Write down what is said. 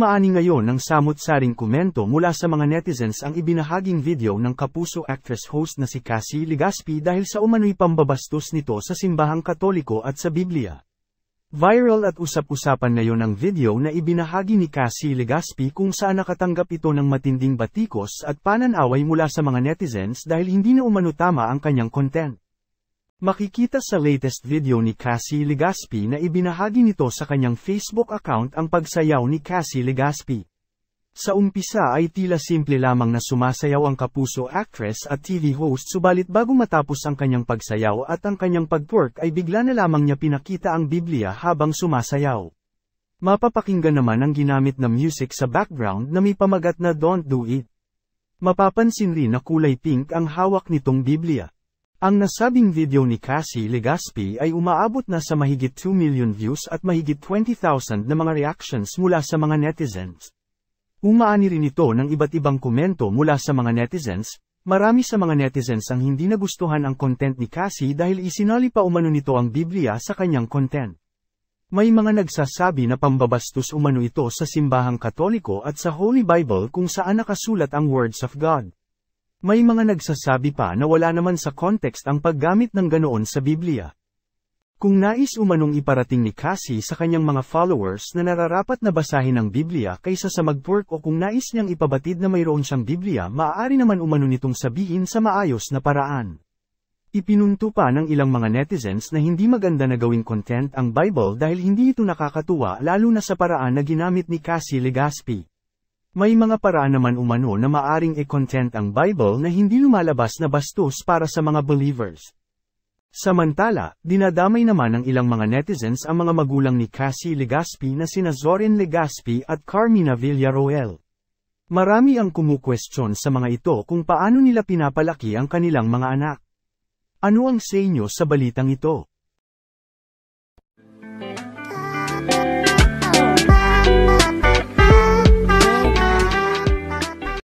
Umaani ngayon ng samut-saring komento mula sa mga netizens ang ibinahaging video ng kapuso actress host na si Cassie Legaspi dahil sa umano'y pambabastos nito sa simbahang Katoliko at sa Biblia. Viral at usap-usapan ngayon ang video na ibinahagi ni Cassie Legaspi kung saan nakatanggap ito ng matinding batikos at pananaway mula sa mga netizens dahil hindi na umano tama ang kanyang content. Makikita sa latest video ni Cassie Legaspi na ibinahagi nito sa kanyang Facebook account ang pagsayaw ni Cassie Legaspi. Sa umpisa ay tila simple lamang na sumasayaw ang kapuso actress at TV host subalit bago matapos ang kanyang pagsayaw at ang kanyang pag-twerk ay bigla na lamang niya pinakita ang Biblia habang sumasayaw. Mapapakinggan naman ang ginamit na music sa background na may pamagat na "Don't Do It". Mapapansin rin na kulay pink ang hawak nitong Biblia. Ang nasabing video ni Cassie Legaspi ay umaabot na sa mahigit 2 million views at mahigit 20,000 na mga reactions mula sa mga netizens. Umaani rin ito ng iba't ibang komento mula sa mga netizens. Marami sa mga netizens ang hindi nagustuhan ang content ni Cassie dahil isinali pa umano nito ang Biblia sa kanyang content. May mga nagsasabi na pambabastos umano ito sa simbahang Katoliko at sa Holy Bible kung saan nakasulat ang words of God. May mga nagsasabi pa na wala naman sa context ang paggamit ng ganoon sa Biblia. Kung nais umanong iparating ni Cassie sa kanyang mga followers na nararapat na basahin ang Biblia kaysa sa mag-twerk o kung nais niyang ipabatid na mayroon siyang Biblia, maaari naman umano nitong sabihin sa maayos na paraan. Ipinunto pa ng ilang mga netizens na hindi maganda na gawing content ang Bible dahil hindi ito nakakatuwa lalo na sa paraan na ginamit ni Cassie Legaspi. May mga paraan naman umano na maaring i-content ang Bible na hindi lumalabas na bastos para sa mga believers. Samantala, dinadamay naman ng ilang mga netizens ang mga magulang ni Cassie Legaspi na sina Zorin Legaspi at Carmina Villaroel. Marami ang kumukwestiyon sa mga ito kung paano nila pinapalaki ang kanilang mga anak. Ano ang sa inyo sa balitang ito?